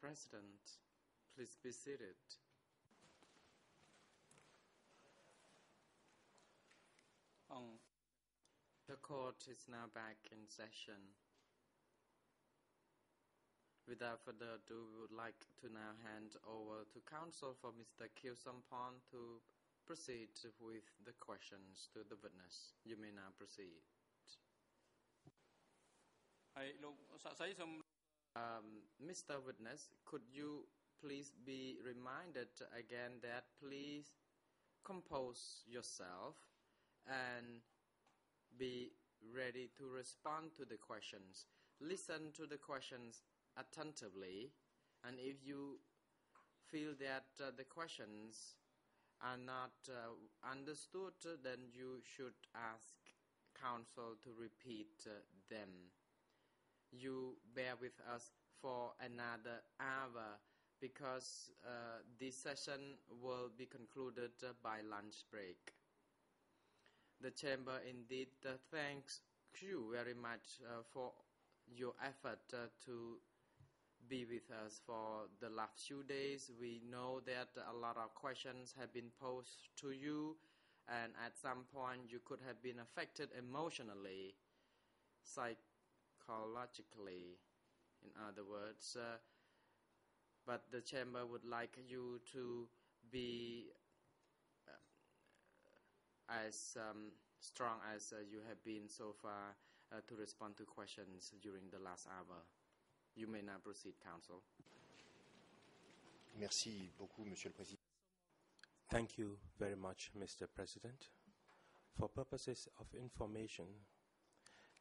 President, please be seated. The court is now back in session. Without further ado, we would like to now hand over to counsel for Mr. Kiew Sampon to proceed with the questions to the witness. You may now proceed. Mr. Witness, could you please be reminded again that please compose yourself and be ready to respond to the questions. Listen to the questions attentively, and if you feel that the questions are not understood, then you should ask counsel to repeat them. You bear with us for another hour because this session will be concluded by lunch break. The Chamber indeed thanks you very much for your effort to be with us for the last few days. We know that a lot of questions have been posed to you, and at some point you could have been affected emotionally, psychologically, in other words. But the Chamber would like you to be as strong as you have been so far to respond to questions during the last hour. You may now proceed, counsel. Merci beaucoup, Monsieur le Président. Thank you very much, Mr. President. For purposes of information,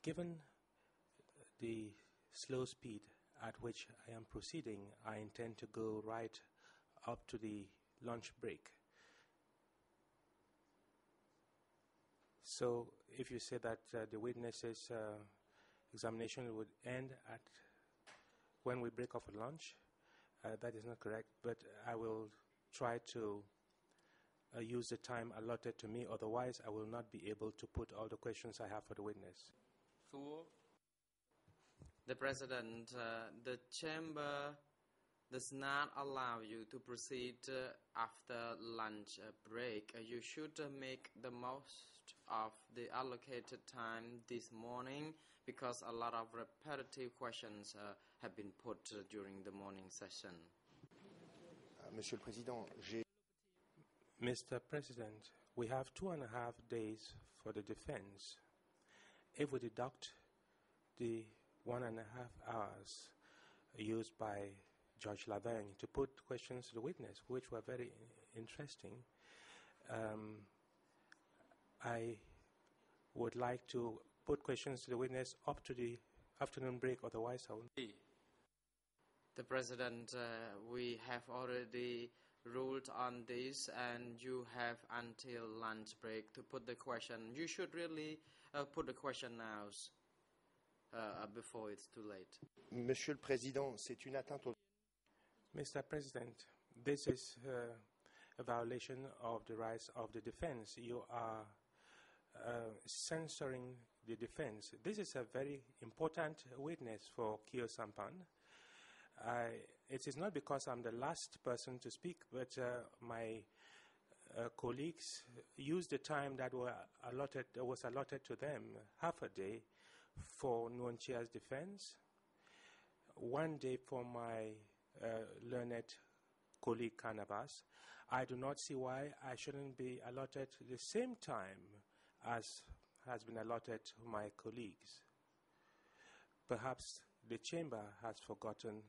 given the slow speed at which I am proceeding, I intend to go right up to the lunch break. So if you say that the witness's examination would end at when we break off for lunch, that is not correct, but I will try to use the time allotted to me, otherwise I will not be able to put all the questions I have for the witness. The President, the Chamber does not allow you to proceed after lunch break. You should make the most of the allocated time this morning because a lot of repetitive questions have been put during the morning session. Monsieur le Président, Mr. President, we have 2.5 days for the defense. If we deduct the 1.5 hours used by Judge Laverne to put questions to the witness, which were very interesting, I would like to put questions to the witness up to the afternoon break, otherwise I will. The President, we have already ruled on this, and you have until lunch break to put the question. You should really put the question now before it's too late. Monsieur le Président, c'est une atteinte au... Mr. President, this is a violation of the rights of the defense. You are censoring the defense. This is a very important witness for Kiew Sampon. It is not because I'm the last person to speak, but my colleagues used the time that was allotted to them, half a day, for Nguyen Chia's defense, 1 day for my learned colleague Kanabas. I do not see why I shouldn't be allotted the same time as has been allotted to my colleagues. Perhaps the Chamber has forgotten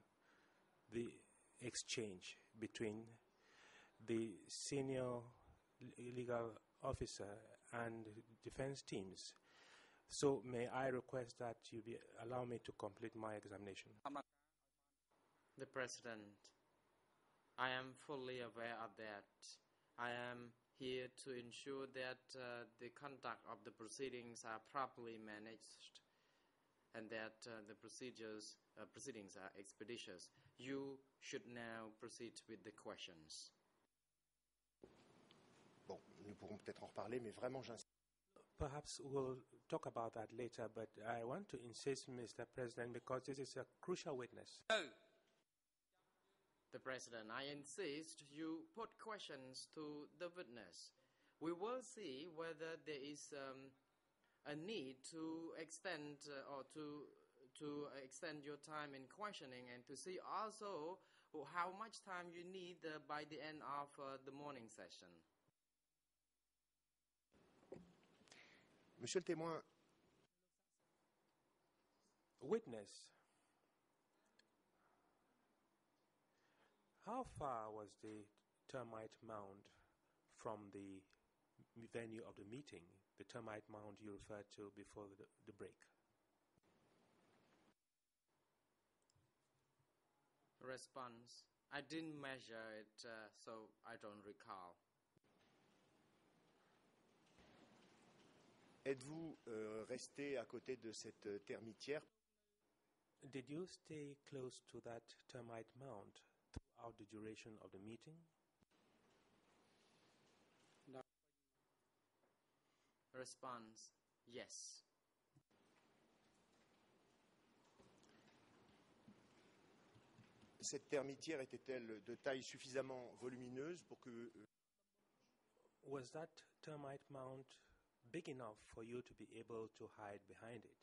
the exchange between the senior legal officer and defense teams. So may I request that you allow me to complete my examination? The President, I am fully aware of that. I am here to ensure that the conduct of the proceedings are properly managed and that the proceedings are expeditious. You should now proceed with the questions. Bon, nous pourrons peut-être en reparler, mais vraiment j'insiste. Perhaps we'll talk about that later, but I want to insist, Mr. President, because this is a crucial witness. The President, I insist you put questions to the witness. We will see whether there is a need to extend or to extend your time in questioning, and to see also how much time you need by the end of the morning session. Monsieur le témoin, Witness, how far was the termite mound from the venue of the meeting, the termite mound you referred to before the break? Response: I didn't measure it, so I don't recall. êtes-vous resté à côté de cette termitière? Did you stay close to that termite mound throughout the duration of the meeting? Response: yes. Cette termitière était-elle de taille suffisamment volumineuse pour que... Was that termite mound big enough for you to be able to hide behind it?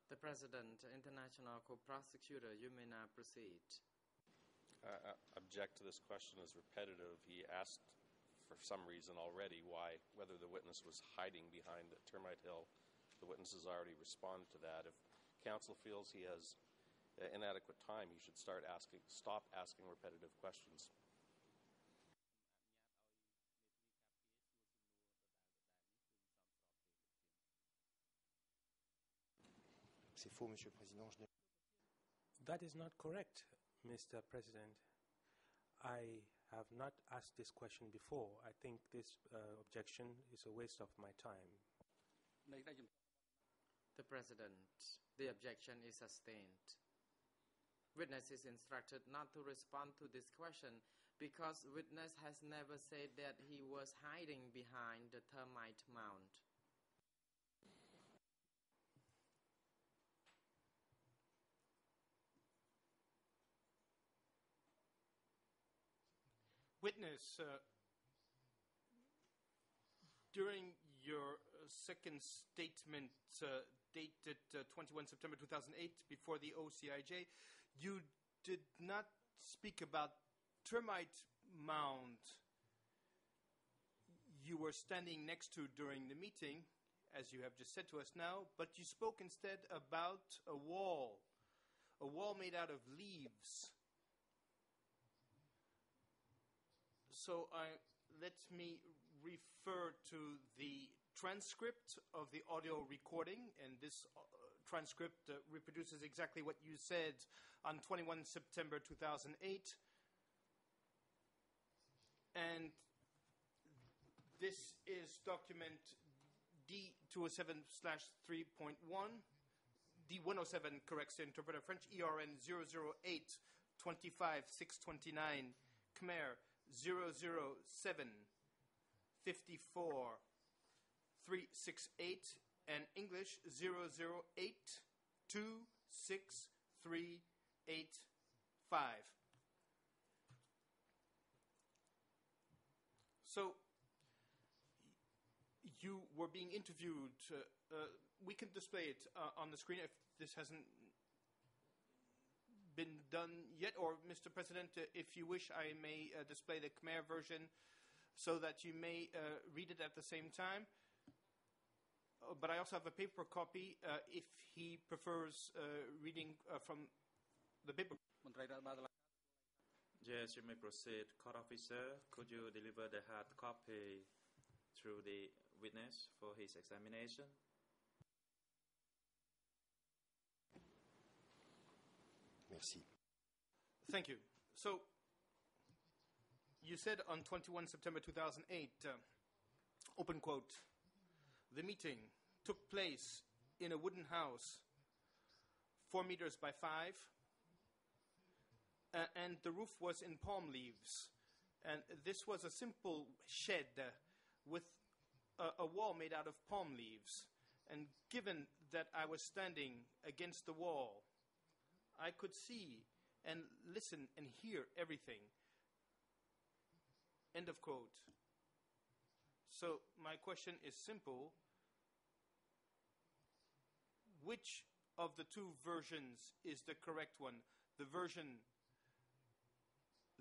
The President, International Co-Prosecutor, you may now proceed. Object to this question as repetitive. He asked for some reason already whether the witness was hiding behind the termite hill. The witness has already responded to that. If counsel feels he has inadequate time, he should stop asking repetitive questions. C'est faux, Monsieur le Président. That is not correct, Mr. President. I have not asked this question before. I think this objection is a waste of my time. The President, the objection is sustained. Witness is instructed not to respond to this question because witness has never said that he was hiding behind the termite mound. Witness, during your second statement dated 21 September 2008 before the OCIJ, you did not speak about termite mound you were standing next to during the meeting, as you have just said to us now, but you spoke instead about a wall made out of leaves. So let me refer to the transcript of the audio recording, and this transcript reproduces exactly what you said on 21 September 2008. And this is document D207/3.1. D107 corrects the interpreter French, ERN 008 25 629, Khmer 007 54 368, and English 008 26385. So you were being interviewed. We can display it on the screen if this hasn't been done yet, or Mr. President, if you wish, I may display the Khmer version so that you may read it at the same time. But I also have a paper copy if he prefers reading from the paper. Yes, you may proceed. Court officer, could you deliver the hard copy through the witness for his examination? Merci. Thank you. So, you said on 21 September 2008, open quote, the meeting took place in a wooden house, 4 meters by 5, and the roof was in palm leaves. And this was a simple shed with a wall made out of palm leaves. And given that I was standing against the wall, I could see and listen and hear everything. End of quote. So my question is simple. Which of the two versions is the correct one? The version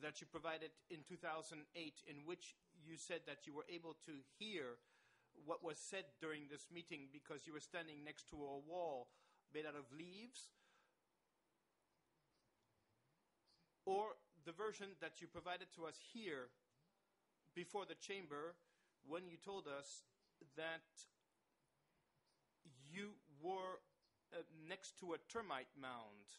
that you provided in 2008, in which you said that you were able to hear what was said during this meeting because you were standing next to a wall made out of leaves, or the version that you provided to us here before the chamber when you told us that you were next to a termite mound.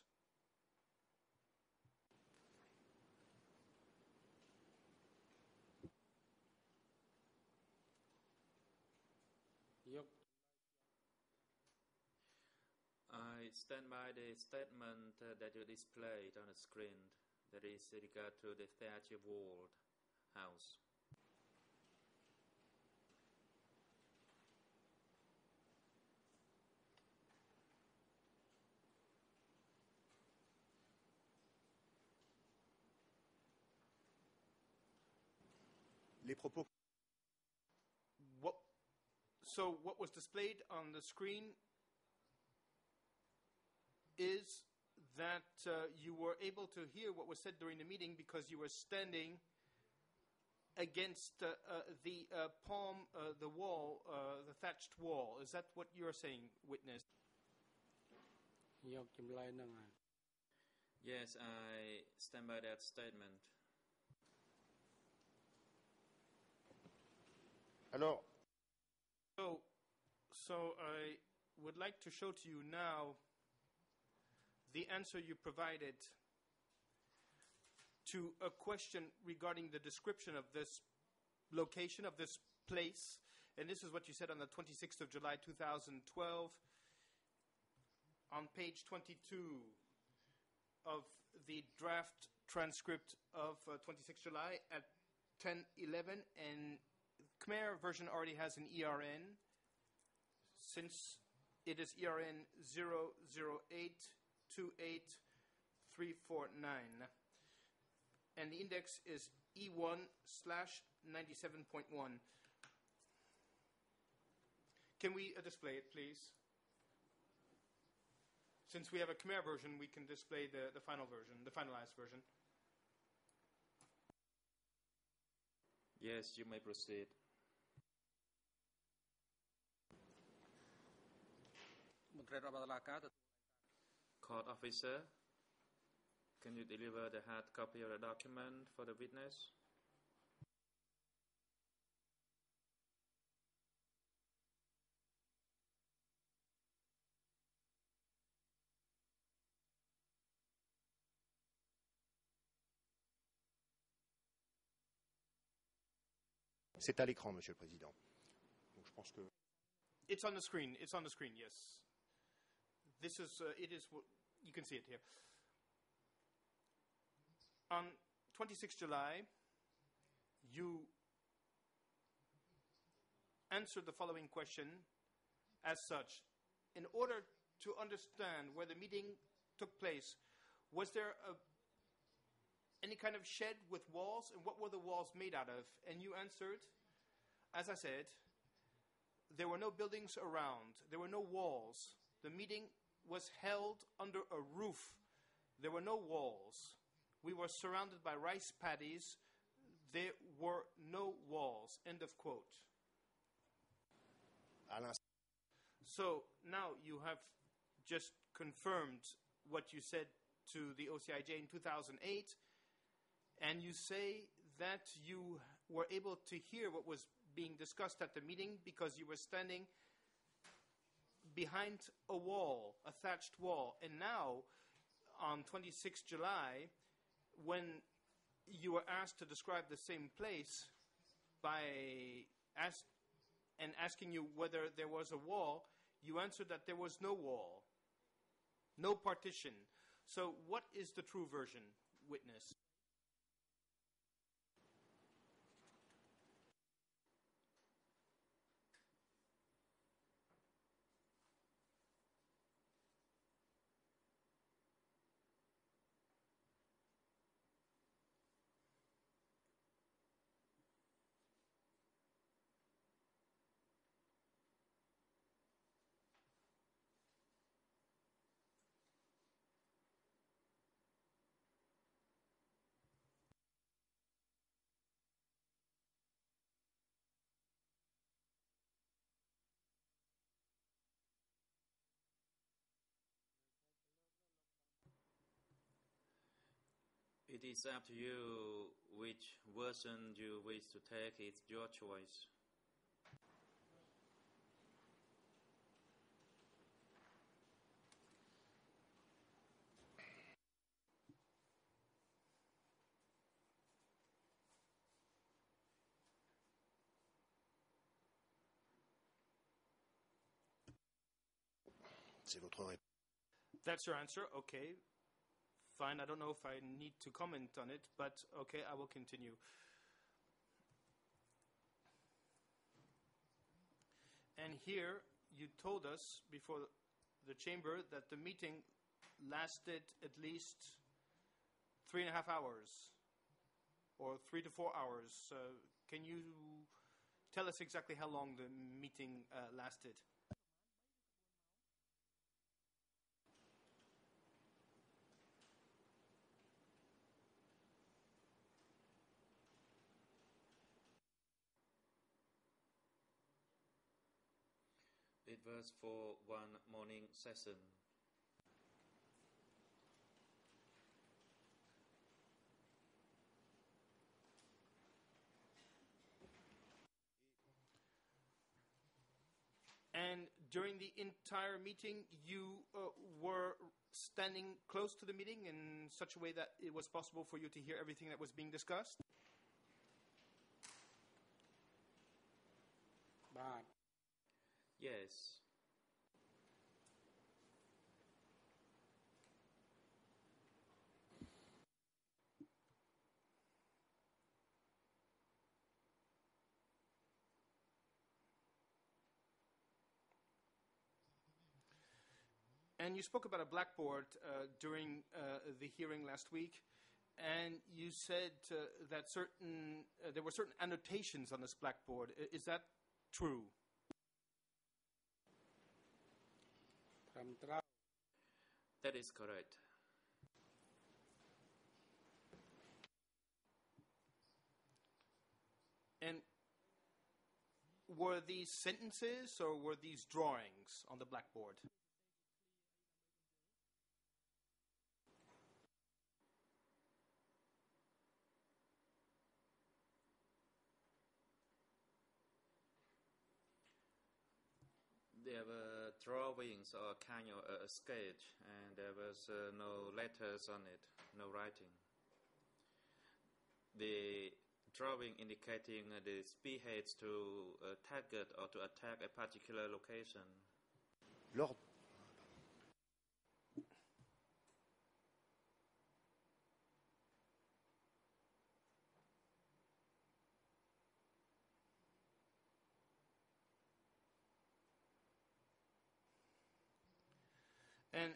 I stand by the statement that you displayed on the screen. That is regard to the theatre wall house. Les propos. So what was displayed on the screen is that you were able to hear what was said during the meeting because you were standing against the palm, the wall, the thatched wall. Is that what you're saying, witness? Yes, I stand by that statement. Alors, So I would like to show to you now the answer you provided to a question regarding the description of this location, of this place. And this is what you said on the 26th of July 2012 on page 22 of the draft transcript of 26 July at 10:11, and Khmer version already has an ERN, since it is ERN 0082839, and the index is E1/97.1. Can we display it, please? Since we have a Khmer version, we can display the final version, the finalized version. Yes, you may proceed. Court officer, can you deliver the hard copy of the document for the witness? c'est à l'écran, Monsieur le Président. Donc, je pense que... It's on the screen. It's on the screen, yes. This is, it is, you can see it here. On 26 July, you answered the following question as such. In order to understand where the meeting took place, was there any kind of shed with walls, and what were the walls made out of? And you answered, as I said, there were no buildings around. There were no walls. The meeting was held under a roof. There were no walls. We were surrounded by rice paddies. There were no walls. End of quote. So now you have just confirmed what you said to the OCIJ in 2008, and you say that you were able to hear what was being discussed at the meeting because you were standing behind a wall, a thatched wall. And now, on 26 July, when you were asked to describe the same place asking you whether there was a wall, you answered that there was no wall, no partition. So what is the true version, witness? It is up to you which version you wish to take. It's your choice. C'est votre réponse. That's your answer. Okay. Fine. I don't know if I need to comment on it, but okay, I will continue. And here you told us before the chamber that the meeting lasted at least 3.5 hours or 3 to 4 hours. Can you tell us exactly how long the meeting lasted? It was for one morning session. And during the entire meeting, you were standing close to the meeting in such a way that it was possible for you to hear everything that was being discussed? Yes. And you spoke about a blackboard during the hearing last week, and you said that there were certain annotations on this blackboard. Is that true? That is correct. And were these sentences or were these drawings on the blackboard? There were drawings or kind of a sketch, and there was no letters on it, no writing. The drawing indicating the spearheads to target or to attack a particular location. L'ordre. And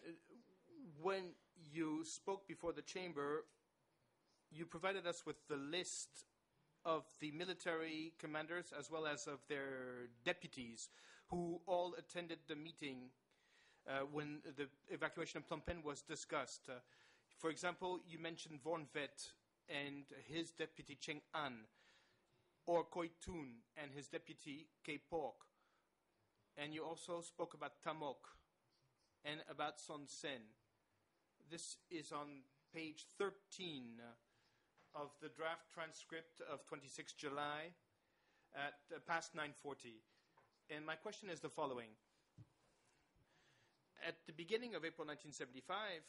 when you spoke before the chamber, you provided us with the list of the military commanders as well as of their deputies who all attended the meeting when the evacuation of Phnom Penh was discussed. For example, you mentioned Vorn Vet and his deputy Cheng An, or Koi Tun and his deputy Kei Pok. And you also spoke about Tamok and about Son Sen. This is on page 13 of the draft transcript of 26 July at past 9:40. And my question is the following. At the beginning of April 1975,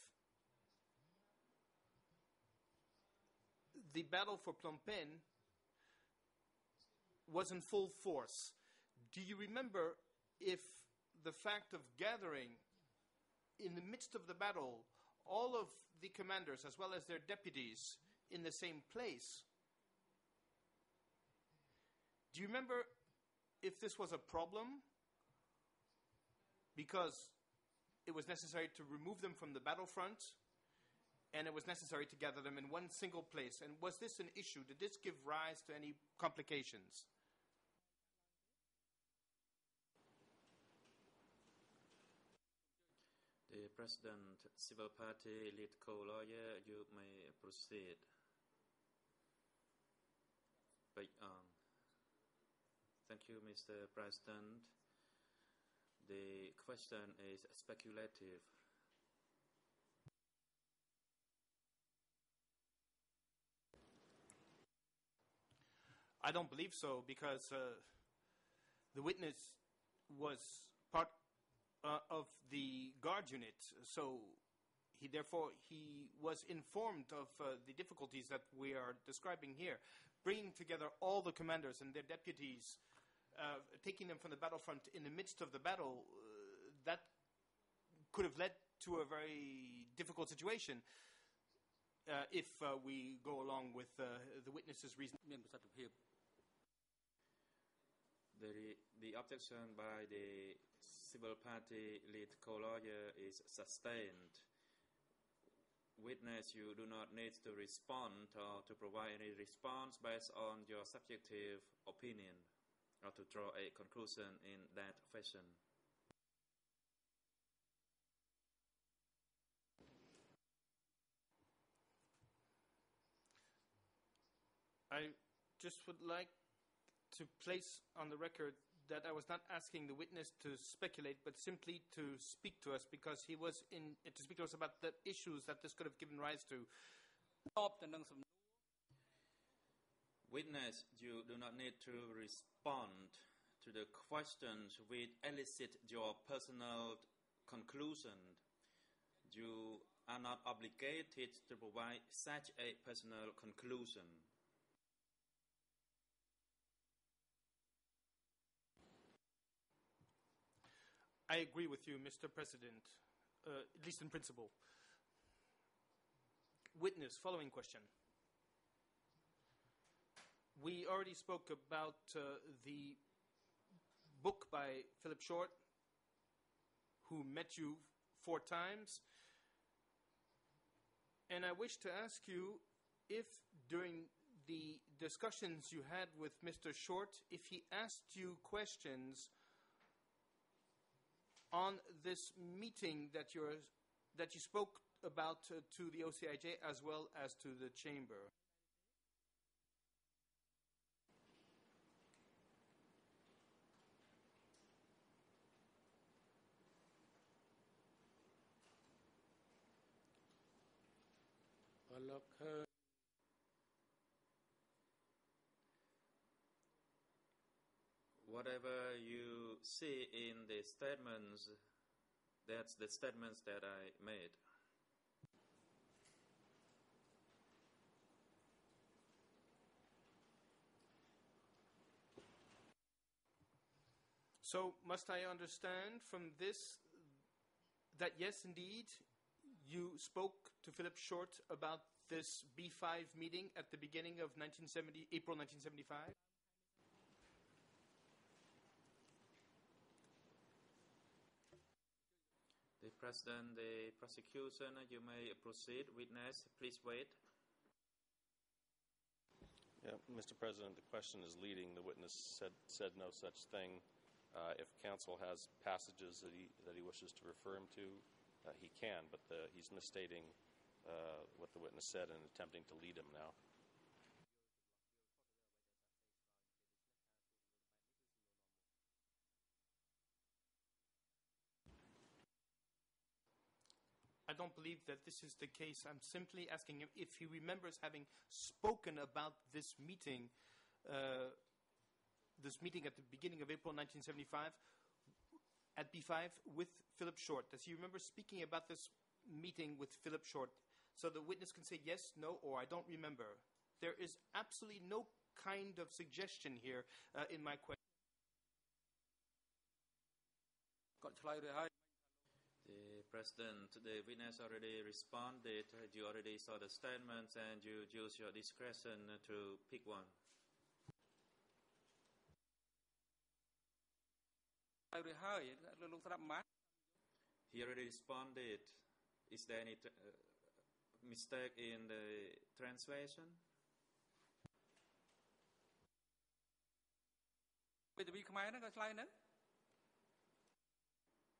the battle for Phnom Penh was in full force. Do you remember if the fact of gathering in the midst of the battle all of the commanders as well as their deputies in the same place, do you remember if this was a problem because it was necessary to remove them from the battlefront and it was necessary to gather them in one single place? And was this an issue? Did this give rise to any complications? The President, Civil Party lead co-lawyer, you may proceed. Thank you, Mr. President. The question is speculative. I don't believe so, because the witness was part of the guard unit, so he was informed of the difficulties that we are describing here. Bringing together all the commanders and their deputies, taking them from the battlefront in the midst of the battle, that could have led to a very difficult situation if we go along with the witness's reason. The objection by the civil party lead co-lawyer is sustained. Witness, you do not need to respond or to provide any response based on your subjective opinion or to draw a conclusion in that fashion. I just would like to place on the record that I was not asking the witness to speculate, but simply to speak to us, because he was to speak to us about the issues that this could have given rise to. Witness, you do not need to respond to the questions which elicit your personal conclusion. You are not obligated to provide such a personal conclusion. I agree with you, Mr. President, at least in principle. Witness, following question. We already spoke about the book by Philip Short, who met you 4 times. And I wish to ask you if during the discussions you had with Mr. Short, if he asked you questions on this meeting that you spoke about to the OCIJ as well as to the chamber. Whatever you see in the statements, that's the statements that I made. So must I understand from this that yes, indeed, you spoke to Philip Short about this B5 meeting at the beginning of April 1975? The President, the prosecution, you may proceed. Witness, please wait. Yeah, Mr. President, the question is leading. The witness said no such thing. If counsel has passages that he wishes to refer him to, he can, but he's misstating what the witness said and attempting to lead him now. I don't believe that this is the case. I'm simply asking him if he remembers having spoken about this meeting at the beginning of April 1975 at B5 with Philip Short. Does he remember speaking about this meeting with Philip Short? So the witness can say yes, no, or I don't remember. There is absolutely no kind of suggestion here in my question. The President, the witness already responded. You already saw the statements and you use your discretion to pick one. He already responded. Is there any mistake in the translation?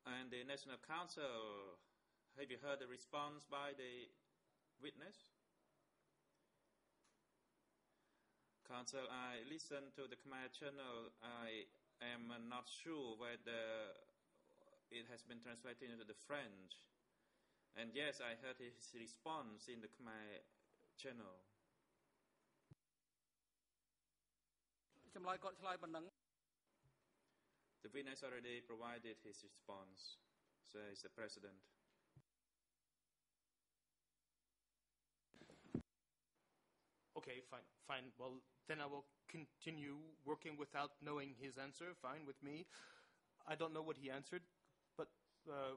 And the National Council, have you heard the response by the witness? Council, I listened to the Khmer channel. I am not sure whether it has been translated into the French. And yes, I heard his response in the Khmer channel. ចម្លើយគាត់ឆ្លើយប៉ុណ្ណឹង The witness already provided his response, says the President. Okay, fine. Well, then I will continue working without knowing his answer. Fine with me. I don't know what he answered, but,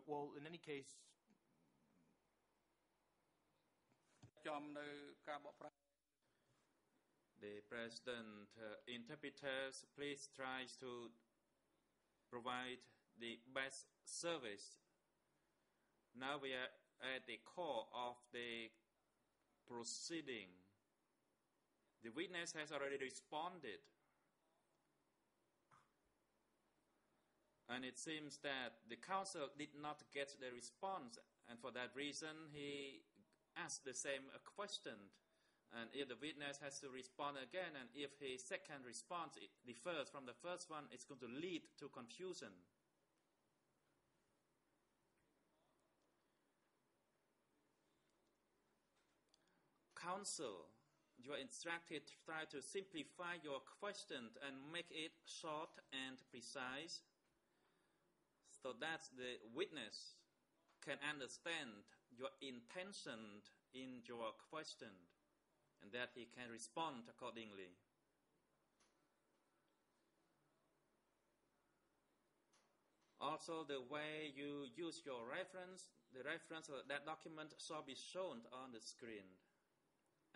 well, in any case... ចំនៅការបកប្រែ The President, interpreters, please try to provide the best service. Now we are at the core of the proceeding. The witness has already responded. And it seems that the counsel did not get the response, and for that reason he asked the same question. And if the witness has to respond again, and if his second response differs from the first one, it's going to lead to confusion. Counsel, you are instructed to try to simplify your question and make it short and precise so that the witness can understand your intention in your question and that he can respond accordingly. Also, the way you use your reference, the reference of that document shall be shown on the screen.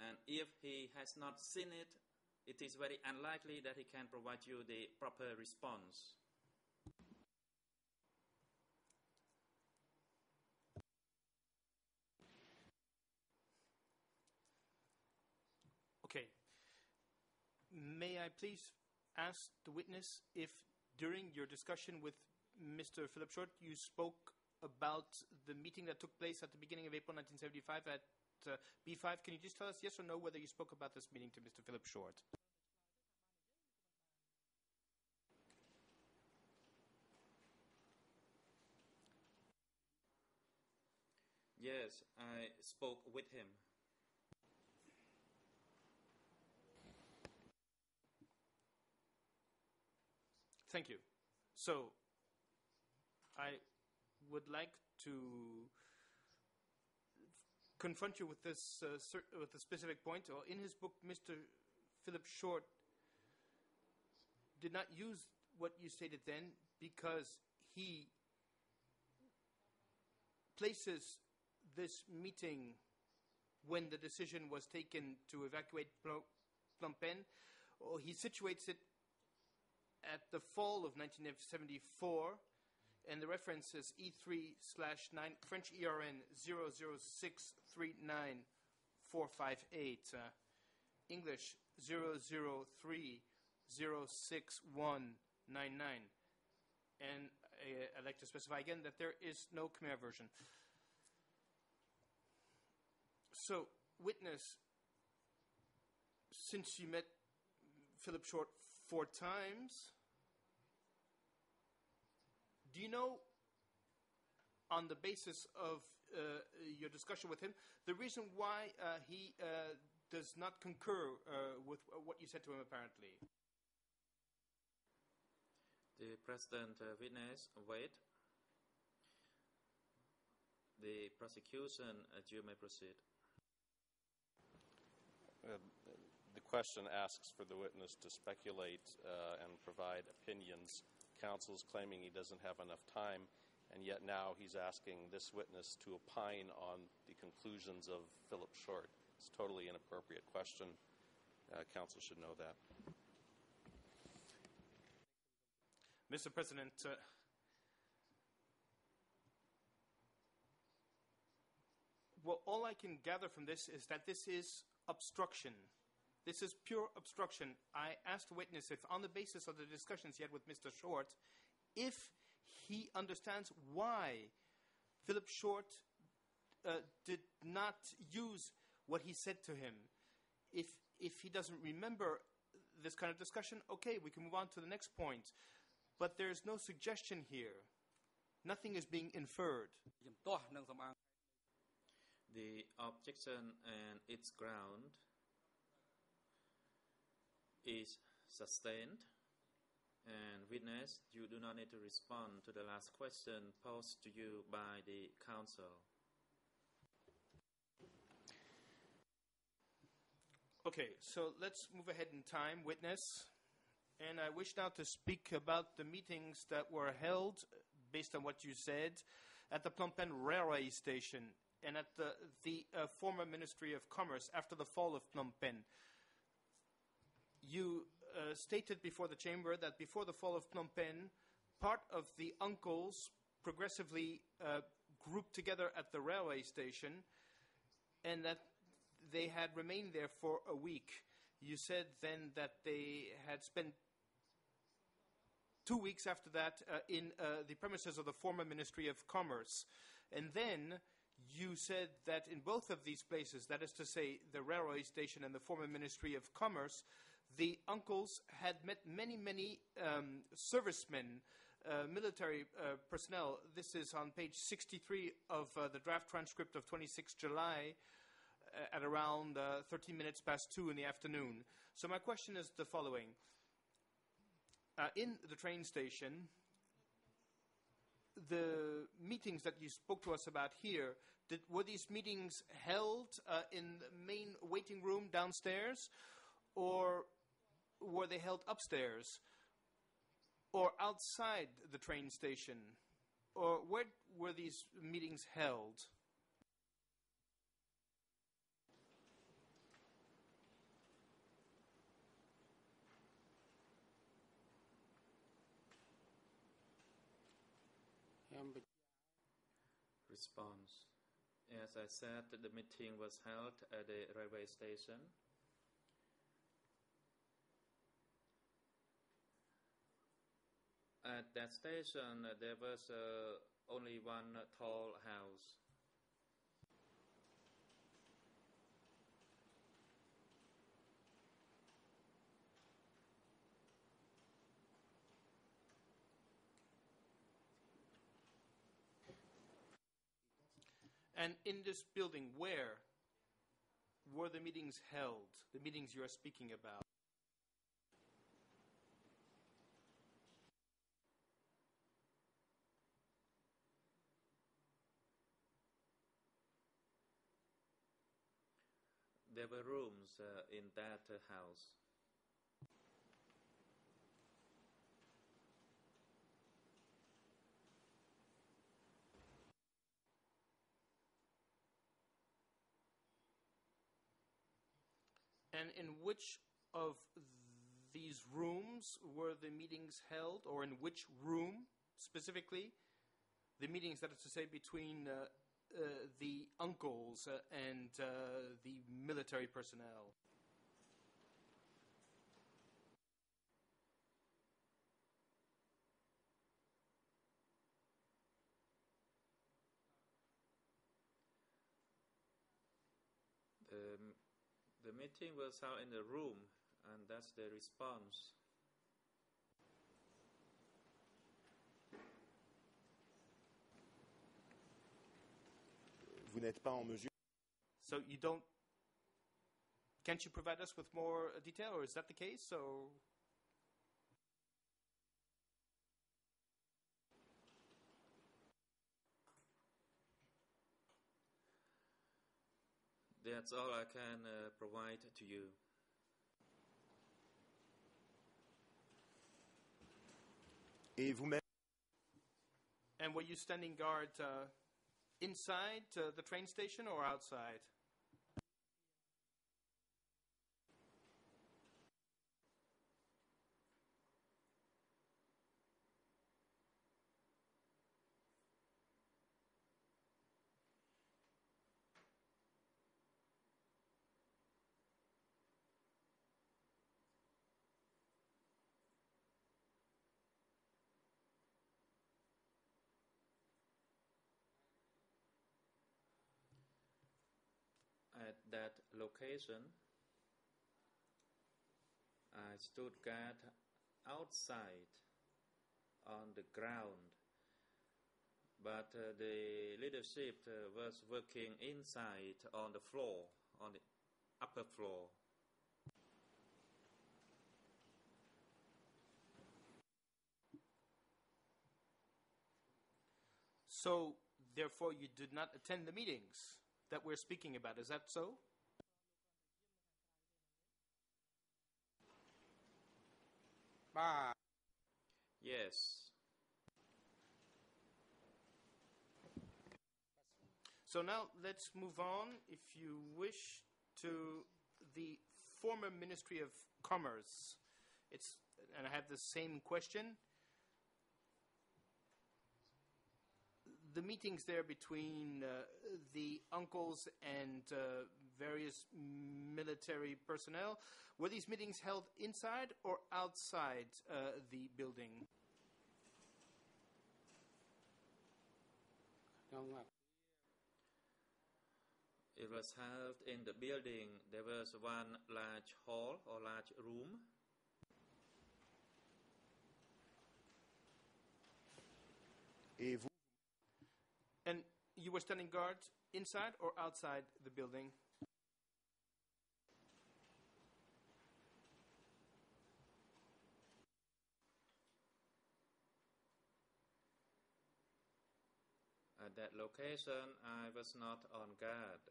And if he has not seen it, it is very unlikely that he can provide you the proper response. Okay. May I please ask the witness if during your discussion with Mr. Philip Short you spoke about the meeting that took place at the beginning of April 1975 at B5? Can you just tell us yes or no whether you spoke about this meeting to Mr. Philip Short? Yes, I spoke with him. Thank you. So, I would like to confront you with this with a specific point. In his book, Mr. Philip Short did not use what you stated then because he places this meeting when the decision was taken to evacuate Phnom Penh, or he situates it at the fall of 1974, and the reference is E3/9 French ERN 00639-458, English 003-06199. And I'd like to specify again that there is no Khmer version. So, witness, since you met Philip Short 4 times, do you know, on the basis of your discussion with him, the reason why he does not concur with what you said to him apparently? The President, witness, wait. The prosecution, you may proceed. The question asks for the witness to speculate and provide opinions. Counsel's claiming he doesn't have enough time, and yet now he's asking this witness to opine on the conclusions of Philip Short. It's a totally inappropriate question. Counsel should know that. Mr. President, well, all I can gather from this is that this is obstruction. This is pure obstruction. I asked the witness if, on the basis of the discussions he had with Mr. Short, if he understands why Philip Short did not use what he said to him. If he doesn't remember this kind of discussion, okay, we can move on to the next point. But there's no suggestion here. Nothing is being inferred. The objection and its ground is sustained. And witness, you do not need to respond to the last question posed to you by the counsel. Okay, so let's move ahead in time, witness. And I wish now to speak about the meetings that were held, based on what you said, at the Phnom Penh railway station and at the former Ministry of Commerce after the fall of Phnom Penh. You stated before the chamber that before the fall of Phnom Penh, part of the uncles progressively grouped together at the railway station and that they had remained there for a week. You said then that they had spent 2 weeks after that in the premises of the former Ministry of Commerce. And then you said that in both of these places, that is to say the railway station and the former Ministry of Commerce, the uncles had met many servicemen, military personnel. This is on page 63 of the draft transcript of 26 July at around 13 minutes past 2 in the afternoon. So my question is the following. In the train station, the meetings that you spoke to us about here, were these meetings held in the main waiting room downstairs, or were they held upstairs, or outside the train station, or where were these meetings held? Response. As I said, the meeting was held at the railway station. At that station, there was only one tall house. And in this building, where were the meetings held, the meetings you are speaking about? There were rooms in that house. And in which of these rooms were the meetings held, or in which room specifically? The meetings, that is to say, between the uncles and the military personnel. The meeting was held in the room, and that's the response. Vous n'êtes pas en mesure. So you don't. Can't you provide us with more detail, or is that the case? So. That's all I can provide to you. Et vous-même. And were you standing guard inside the train station or outside? At that location, I stood guard outside on the ground, but the leadership was working inside on the floor, on the upper floor. So, therefore, you did not attend the meetings that we're speaking about. Is that so? Yes. So now let's move on, if you wish, to the former Ministry of Commerce. And I have the same question. The meetings there between the uncles and various military personnel, were these meetings held inside or outside the building? It was held in the building. There was one large hall or large room. Et vous? And you were standing guard inside or outside the building? At that location, I was not on guard.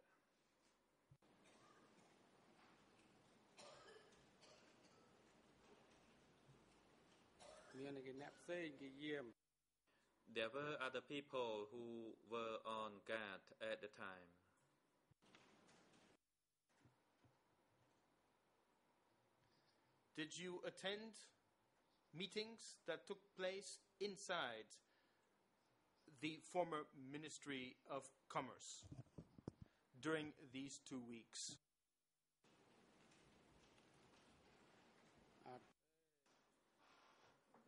There were other people who were on guard at the time. Did you attend meetings that took place inside the former Ministry of Commerce during these 2 weeks?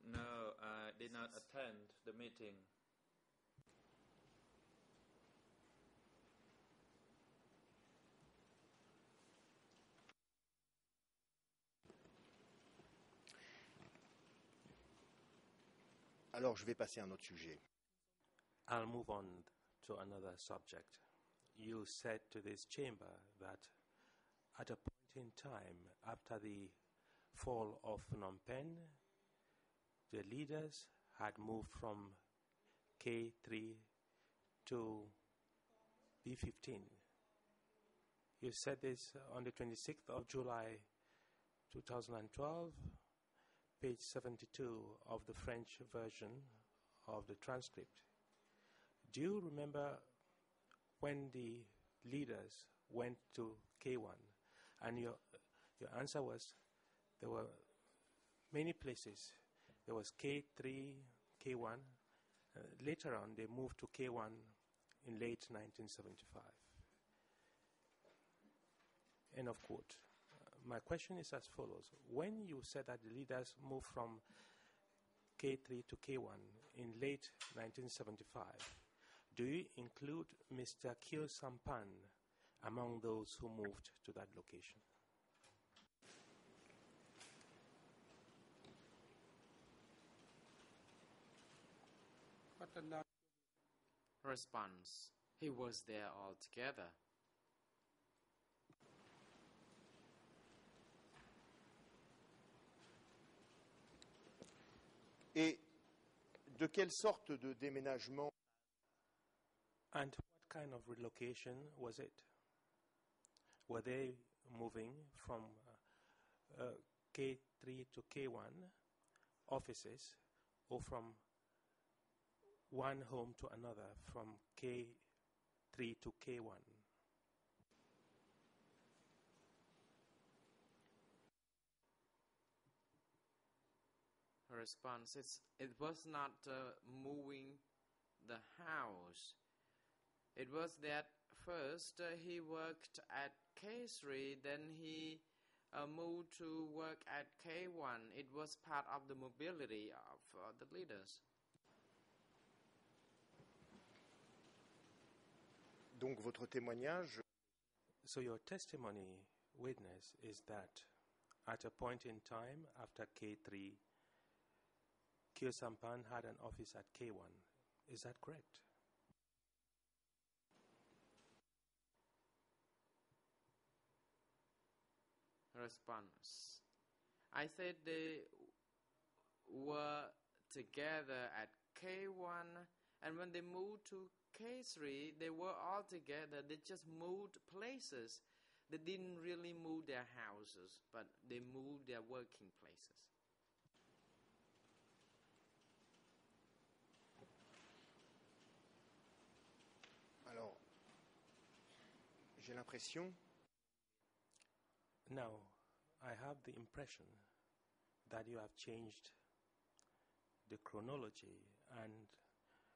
No, I did not attend the meeting. Alors, je vais passer à un autre sujet. I'll move on to another subject. You said to this chamber that at a point in time after the fall of Phnom Penh, the leaders had moved from K3 to B15. You said this on the 26th of July 2012, page 72 of the French version of the transcript. Do you remember when the leaders went to K1? And your answer was there were many places. There was K3, K1. Later on, they moved to K1 in late 1975. End of quote. My question is as follows. When you said that the leaders moved from K3 to K1 in late 1975, do you include Mr. Kyo Sampan among those who moved to that location? Response: he was there altogether. Et de quelle sorte de déménagement? And what kind of relocation was it? Were they moving from K3 to K1 offices, or from one home to another, from K3 to K1? Response: it was not moving the house. It was that first he worked at K3, then he moved to work at K1. It was part of the mobility of the leaders. Donc votre témoignage. So your testimony, witness, is that at a point in time after K3, Kyo Sampan had an office at K1. Is that correct? Response: I said they were together at K1 And when they moved to K3, they were all together. They just moved places. They didn't really move their houses, but they moved their working places. Alors, j'ai l'impression Now, I have the impression that you have changed the chronology and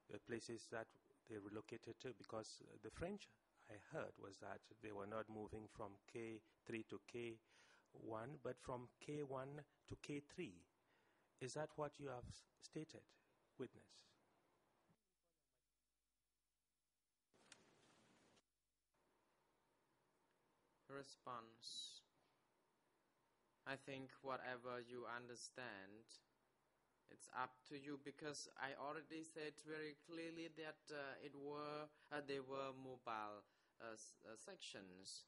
the places that they relocated to, because the French I heard was that they were not moving from K3 to K1, but from K1 to K3. Is that what you have stated, witness? Response. I think whatever you understand, it's up to you, because I already said very clearly that they were mobile sections.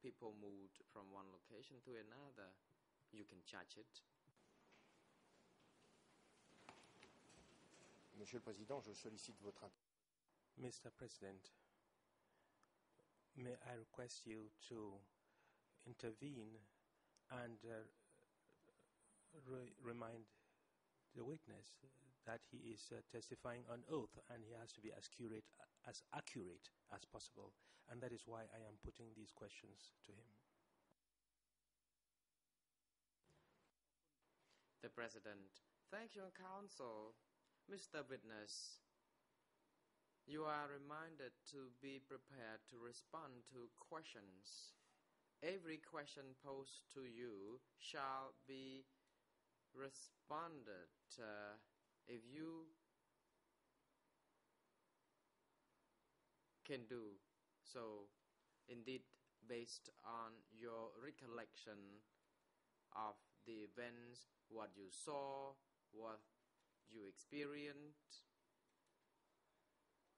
People moved from one location to another. You can judge it. Monsieur le Président, je sollicite votre Mr. President, may I request you to intervene and remind the witness that he is testifying on oath and he has to be as accurate as possible. And that is why I am putting these questions to him. The President. Thank you, Counsel. Mr. Witness, you are reminded to be prepared to respond to questions. Every question posed to you shall be responded if you can do so, indeed, based on your recollection of the events, what you saw, what you experienced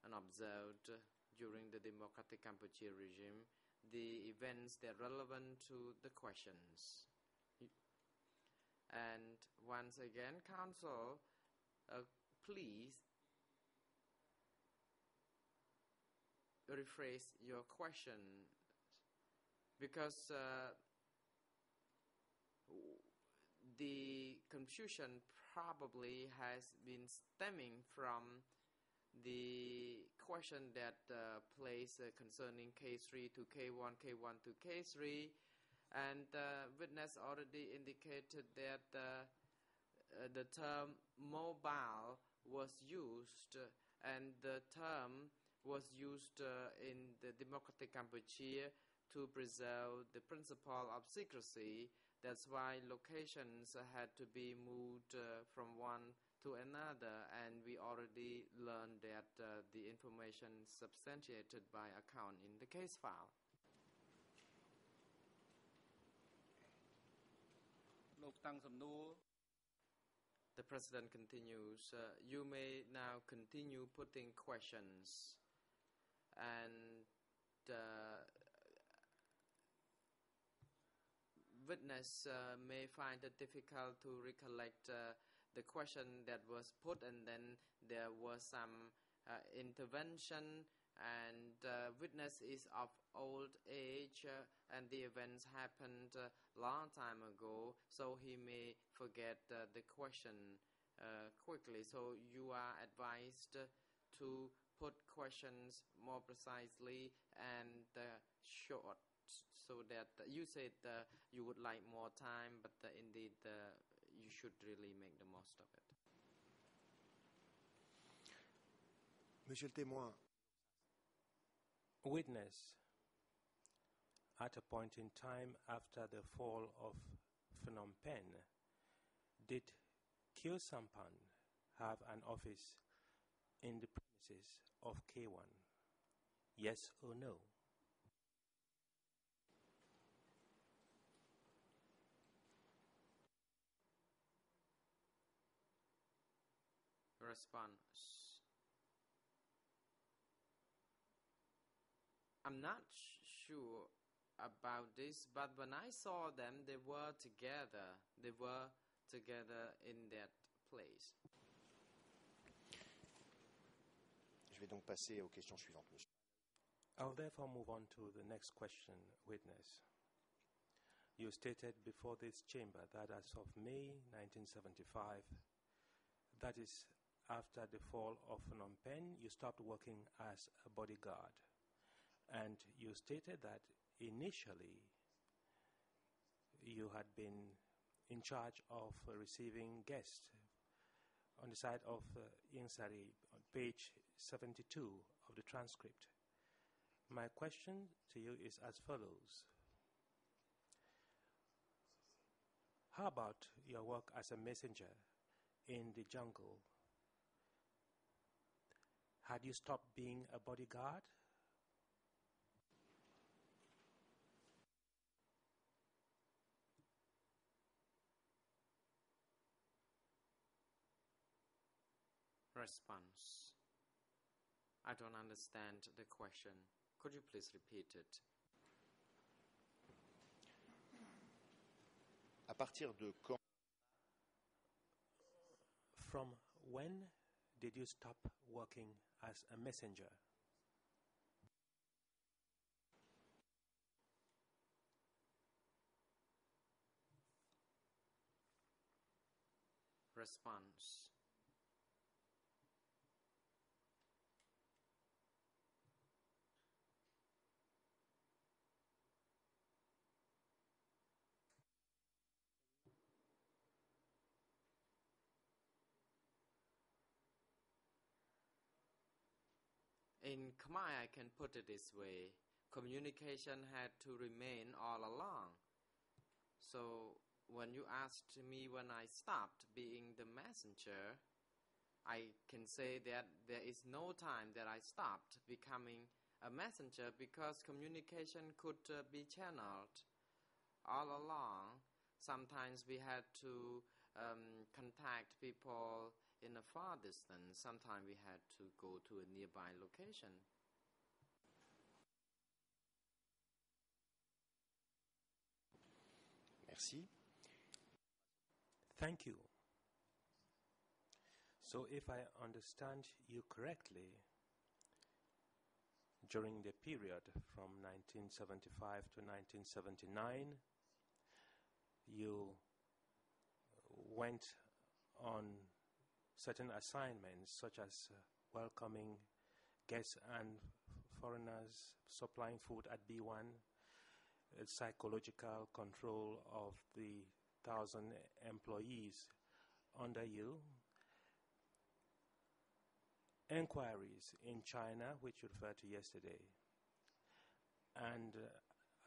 and observed during the Democratic Cambodia regime, the events that are relevant to the questions. And once again, Counsel, please rephrase your question, because the confusion probably has been stemming from the question that plays concerning K3 to K1, K1 to K3, and witness already indicated that the term mobile was used, and the term was used in the Democratic Cambodia to preserve the principle of secrecy. That's why locations had to be moved from one to another, and we already learned that the information is substantiated by account in the case file. The President continues, you may now continue putting questions, and witness may find it difficult to recollect the question that was put, and then there was some intervention, and witness is of old age, and the events happened a long time ago, so he may forget the question quickly. So you are advised to put questions more precisely and short, so that you said you would like more time, but indeed you should really make the most of it. Monsieur le témoin. Witness, at a point in time after the fall of Phnom Penh, did Kyo Sampan have an office in the premises of K1? Yes or no? Response. I'm not sure about this, but when I saw them, they were together. They were together in that place. vais donc passer aux questions suivantes, monsieur. I'll therefore move on to the next question, witness. You stated before this chamber that as of May 1975, that is after the fall of Phnom Penh, you stopped working as a bodyguard. And you stated that initially you had been in charge of receiving guests on the side of Ingsari, on page 72 of the transcript. My question to you is as follows. How about your work as a messenger in the jungle? Had you stopped being a bodyguard? Response. I don't understand the question. Could you please repeat it? À partir de quand From when did you stop working as a messenger? Response. In Khmer, I can put it this way. Communication had to remain all along. So when you asked me when I stopped being the messenger, I can say that there is no time that I stopped becoming a messenger because communication could be channeled all along. Sometimes we had to contact people in a far distance. Sometimes we had to go to a nearby location. Merci. Thank you. So if I understand you correctly, during the period from 1975 to 1979, you went on certain assignments such as welcoming guests and foreigners, supplying food at B1, psychological control of the 1,000 employees under you, inquiries in China, which you referred to yesterday. And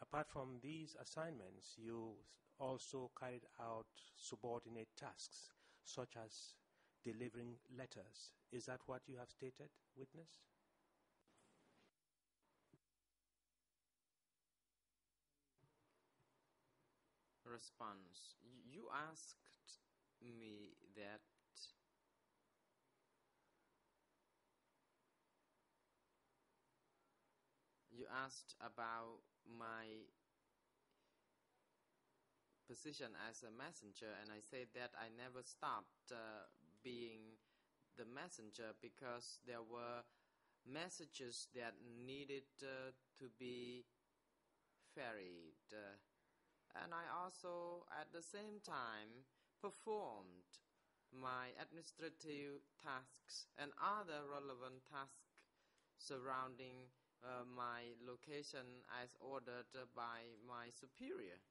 apart from these assignments, you also carried out subordinate tasks, such as delivering letters. Is that what you have stated, witness? Response. You asked me that you asked about my position as a messenger, and I said that I never stopped being the messenger because there were messages that needed to be ferried. And I also, at the same time, performed my administrative tasks and other relevant tasks surrounding my location as ordered by my superior.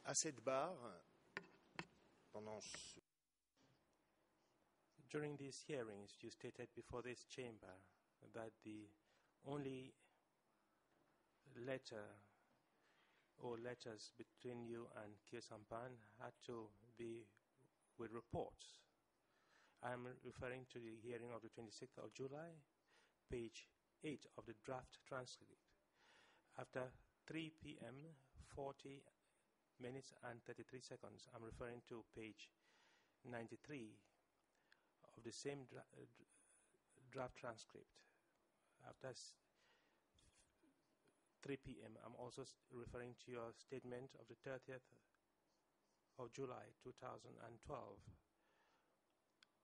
À cette barre, pendant During these hearings, you stated before this chamber that the only letter or letters between you and Khieu Samphan had to be with reports. I am referring to the hearing of the 26th of July, page 8 of the draft transcript. After 3 p.m., 40 minutes and 33 seconds, I'm referring to page 93 of the same draft transcript. After 3 p.m., I'm also referring to your statement of the 30th of July 2012,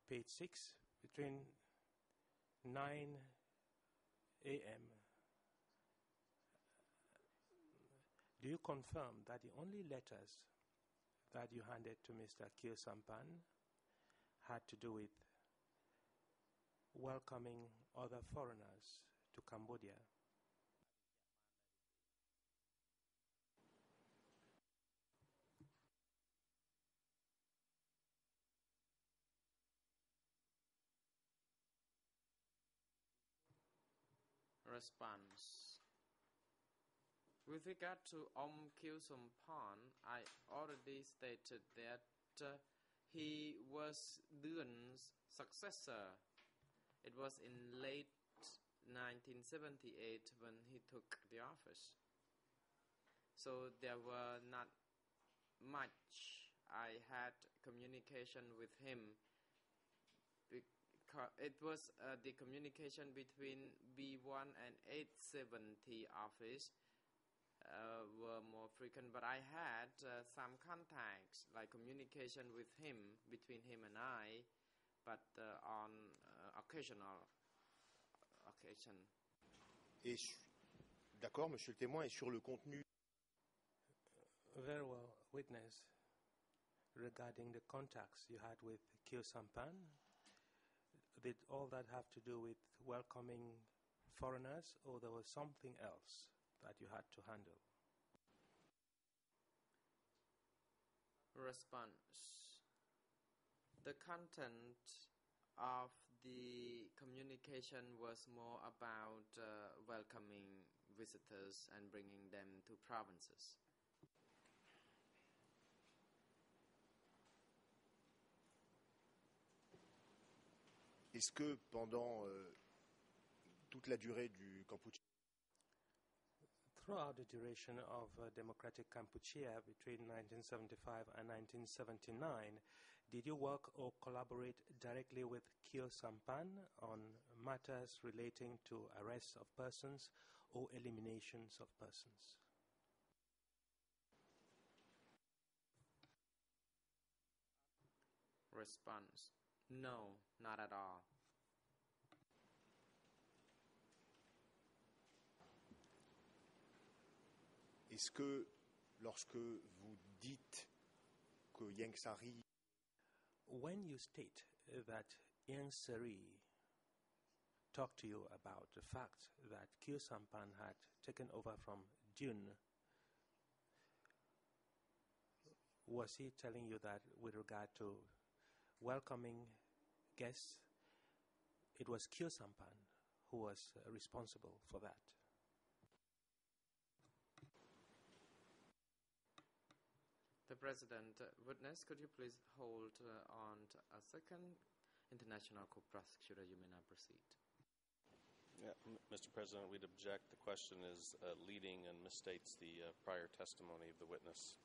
page 6, between 9 a.m. Do you confirm that the only letters that you handed to Mr. Kyo Sampan had to do with welcoming other foreigners to Cambodia? Response. With regard to Kyo Sampan, I already stated that he was Duan's successor. It was in late 1978 when he took the office. So there were not much. I had communication with him. It was the communication between B1 and 870 office were more frequent, but I had some contacts, like communication with him, between him and I, but on occasion. Et d'accord, monsieur le témoin, et sur le contenu. Very well, witness. Regarding the contacts you had with Kyo Sampan, did all that have to do with welcoming foreigners, or there was something else that you had to handle? Response. The content of the communication was more about welcoming visitors and bringing them to provinces. Est-ce que pendant toute la durée du Kampuchea, Throughout the duration of democratic Kampuchea between 1975 and 1979, did you work or collaborate directly with Kyo Sampan on matters relating to arrests of persons or eliminations of persons? Response. No, not at all. est-ce que lorsque vous dites que Yang Sari, when you state that Yang Sari talked to you about the fact that Kyo Sampan had taken over from Dun, was he telling you that with regard to welcoming guests, it was Kyo Sampan who was responsible for that? The President, witness, could you please hold on a second? International Co-Prosecutor, you may now proceed. Yeah, Mr. President, we'd object. The question is leading and misstates the prior testimony of the witness.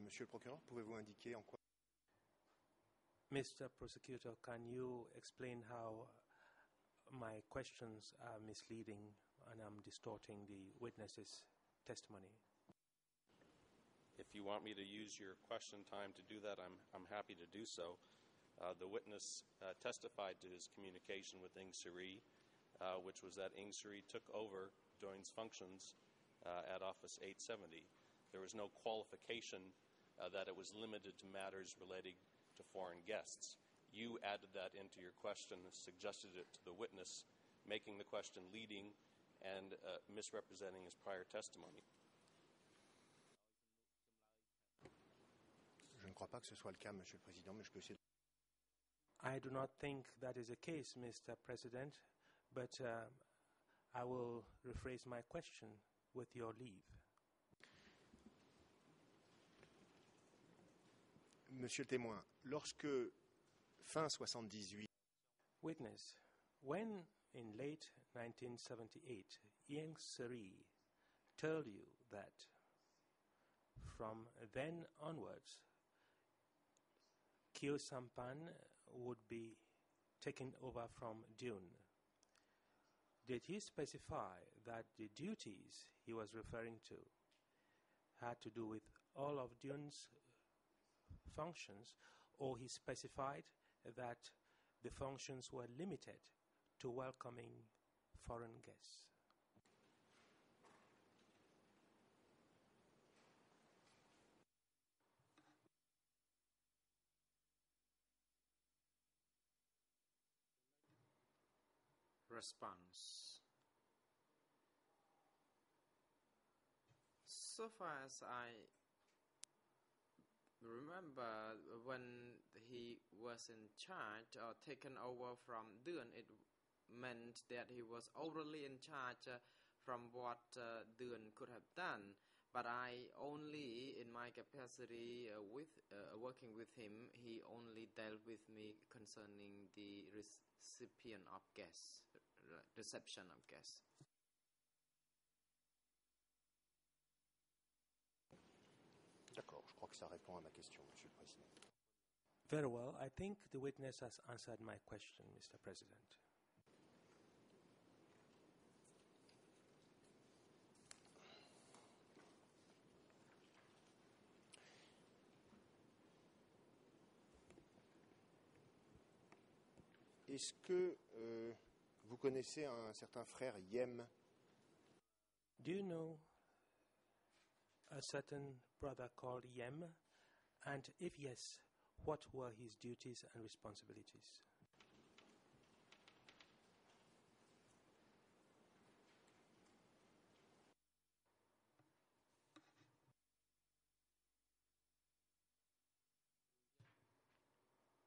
Monsieur le procureur, pouvez-vous indiquer en quoi? Mr. Prosecutor, can you explain how my questions are misleading and I'm distorting the witness's testimony? If you want me to use your question time to do that, I'm happy to do so. The witness testified to his communication with Ing Sari, which was that Ing Sari took over Doin's functions at Office 870. There was no qualification that it was limited to matters relating to foreign guests. You added that into your question, suggested it to the witness, making the question leading and misrepresenting his prior testimony. Je ne crois pas que ce soit le cas, Monsieur le Président, mais je peux essayer. I do not think that is the case, Mr. President, but I will rephrase my question with your leave. Monsieur le témoin, lorsque fin 78, Witness, when in late 1978, Ieng Sari told you that from then onwards, Kyo Sampan would be taken over from Dun, Did he specify that the duties he was referring to had to do with all of Dun's functions, or he specified that the functions were limited to welcoming foreign guests? Response. So far as I remember, when he was in charge or taken over from Dun, it meant that he was overly in charge from what Dun could have done. But I only, in my capacity working with him, he only dealt with me concerning the reception of guests. D'accord, je crois que ça répond à ma question, Monsieur le Président. Very well. I think the witness has answered my question, Mr. President. Est-ce que vous connaissez un certain frère Yem? Do you know a certain brother called Yem? And if yes, what were his duties and responsibilities?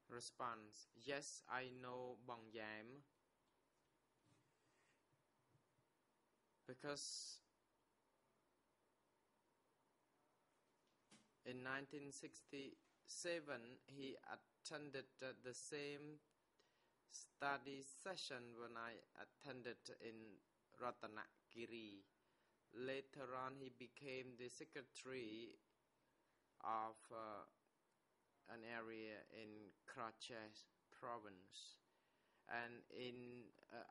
Response. Yes, I know Bong Yam because in 1967 he attended the same study session when I attended in Ratanagiri. Later on he became the secretary of an area in Karachi province, and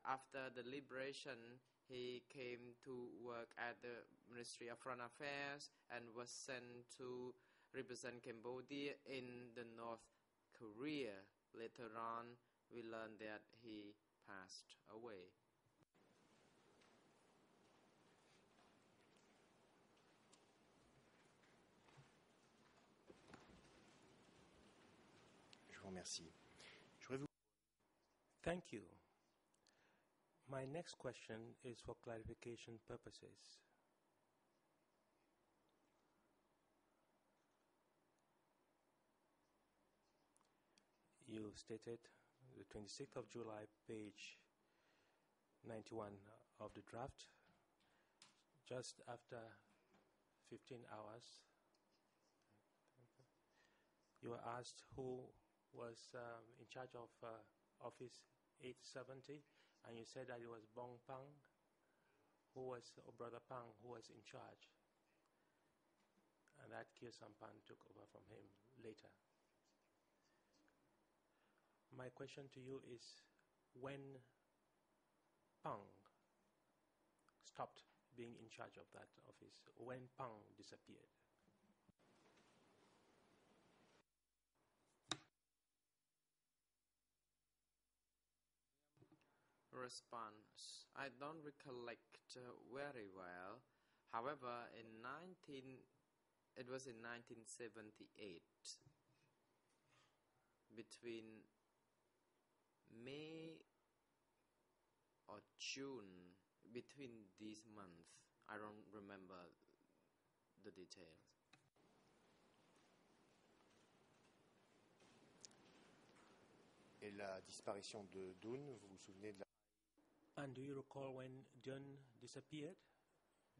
after the liberation he came to work at the Ministry of Foreign Affairs and was sent to represent Cambodia in the North Korea. Later on we learned that he passed away. Merci. Thank you. My next question is for clarification purposes. You stated the 26th of July, page 91 of the draft, just after 15 hours, you were asked who was in charge of Office 870, and you said that it was Bong Pang, or Brother Pang, who was in charge, and that Kyo Sampan took over from him later. My question to you is, when Pang stopped being in charge of that office, when Pang disappeared? Response. I don't recollect very well. However, it was in 1978, between May or June, between these months. I don't remember the details. Et la disparition de Dun, vous vous souvenez de la... And do you recall when Dun disappeared?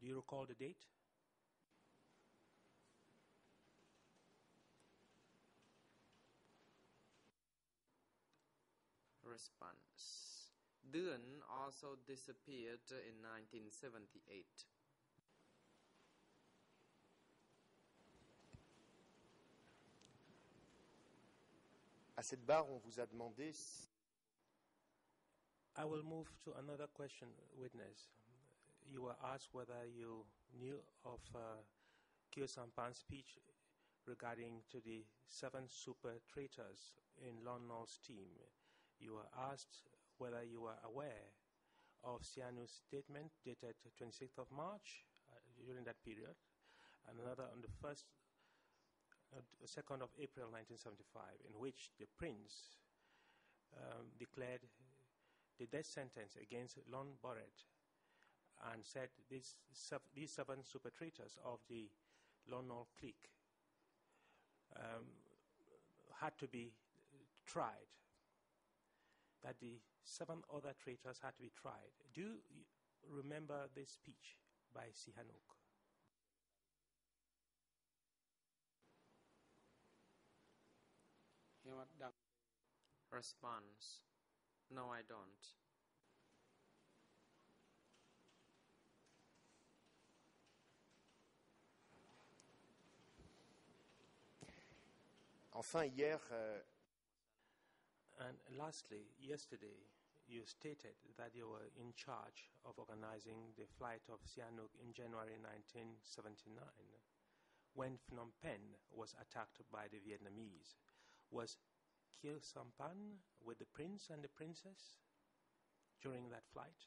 Do you recall the date? Response. Dun also disappeared in 1978. À cette barre, on vous a demandé I will move to another question, witness. You were asked whether you knew of Kyo Sampan's speech regarding to the 7 super traitors in Lon Nol's team. You were asked whether you were aware of Sianu's statement dated 26th of March during that period, and another on the 2nd of April 1975, in which the prince declared the death sentence against Lon Boret and said these 7 super traitors of the Lon Nol clique had to be tried, that the 7 other traitors had to be tried. Do you remember this speech by Sihanouk? Response: No, I don't. Enfin, hier, And lastly, yesterday, you stated that you were in charge of organizing the flight of Sihanouk in January 1979, when Phnom Penh was attacked by the Vietnamese. Was Kyo Sampan with the prince and the princess during that flight?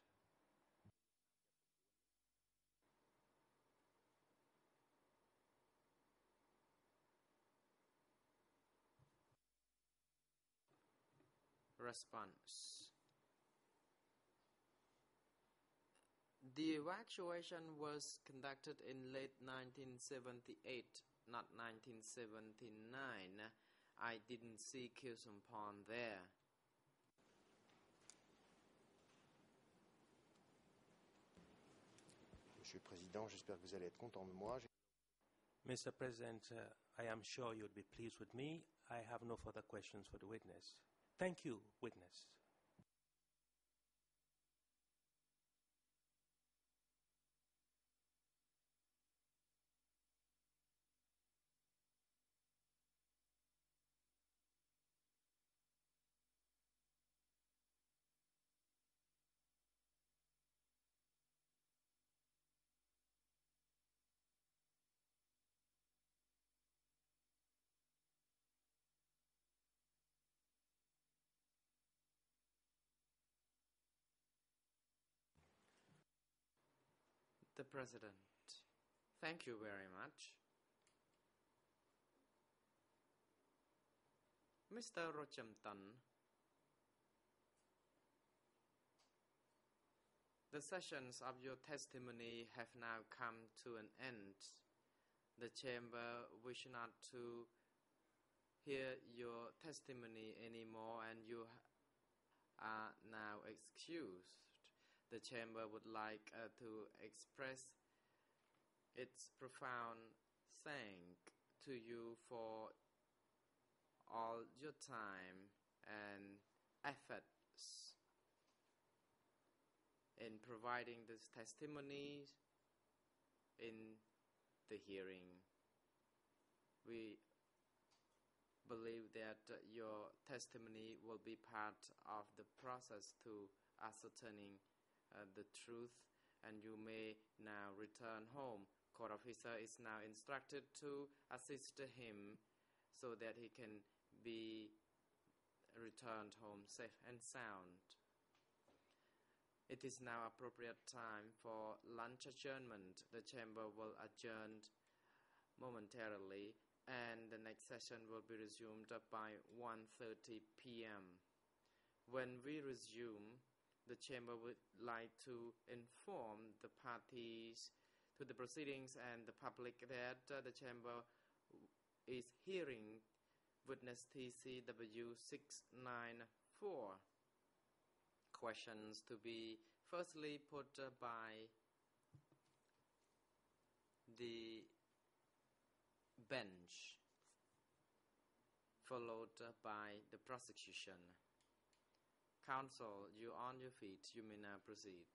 Response: The evacuation was conducted in late 1978, not 1979. I didn't see Kyo Sampan there. Monsieur le Président, j'espère que vous allez être content de moi. Mr. President, I am sure you'd be pleased with me. I have no further questions for the witness. Thank you, witness. The President: Thank you very much. Mr. Rochampton, the sessions of your testimony have now come to an end. The Chamber wish not to hear your testimony anymore, and you are now excused. The Chamber would like to express its profound thanks to you for all your time and efforts in providing these testimonies in the hearing. We believe that your testimony will be part of the process to ascertaining the truth, and you may now return home. Court officer is now instructed to assist him so that he can be returned home safe and sound. It is now appropriate time for lunch adjournment. The Chamber will adjourn momentarily, and the next session will be resumed by 1:30 p.m. When we resume, the Chamber would like to inform the parties to the proceedings and the public that the Chamber is hearing witness TCW 694. Questions to be firstly put by the bench, followed by the prosecution. Counsel, you're on your feet. You may now proceed.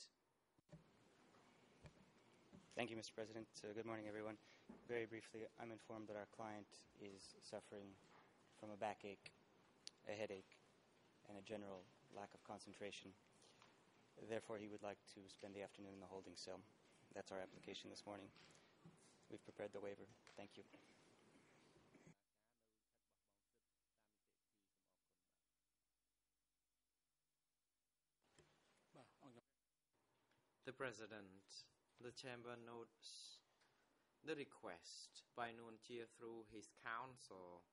Thank you, Mr. President. Good morning, everyone. Very briefly, I'm informed that our client is suffering from a backache, a headache, and a general lack of concentration. Therefore, he would like to spend the afternoon in the holding cell. That's our application this morning. We've prepared the waiver. Thank you. The President, the Chamber notes the request by Nuon Chea through his counsel,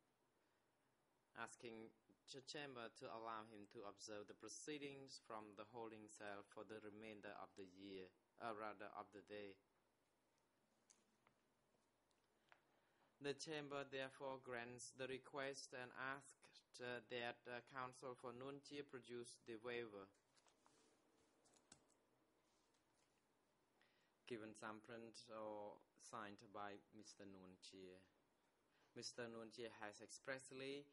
asking the Chamber to allow him to observe the proceedings from the holding cell for the remainder of the year, of the day. The Chamber therefore grants the request and asked that counsel for Nuon Chea produce the waiver. Given thumbprint or signed by Mr. Nuon Chea. Mr. Nuon Chea has expressly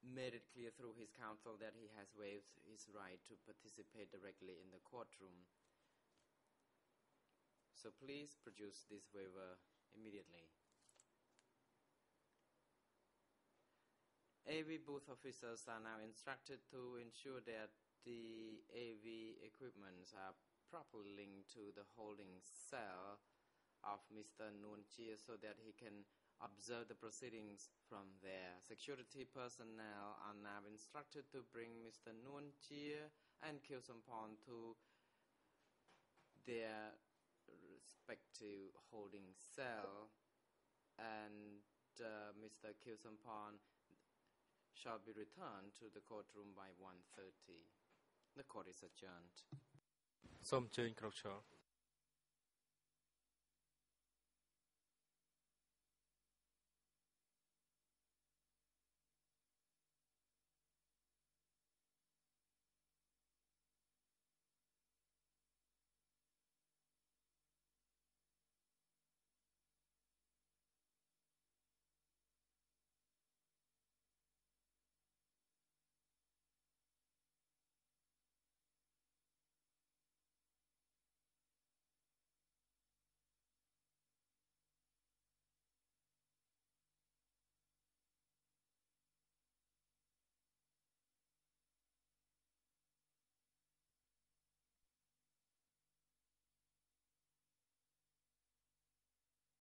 made it clear through his counsel that he has waived his right to participate directly in the courtroom. So please produce this waiver immediately. AV booth officers are now instructed to ensure that the AV equipments are properly linked to the holding cell of Mr. Nuon Chea so that he can observe the proceedings from there. Security personnel are now instructed to bring Mr. Nuon Chea and Khieu Samphan to their respective holding cell, and Mr. Khieu Samphan shall be returned to the courtroom by 1:30. The court is adjourned. សូមអញ្ជើញក្រុមឈរ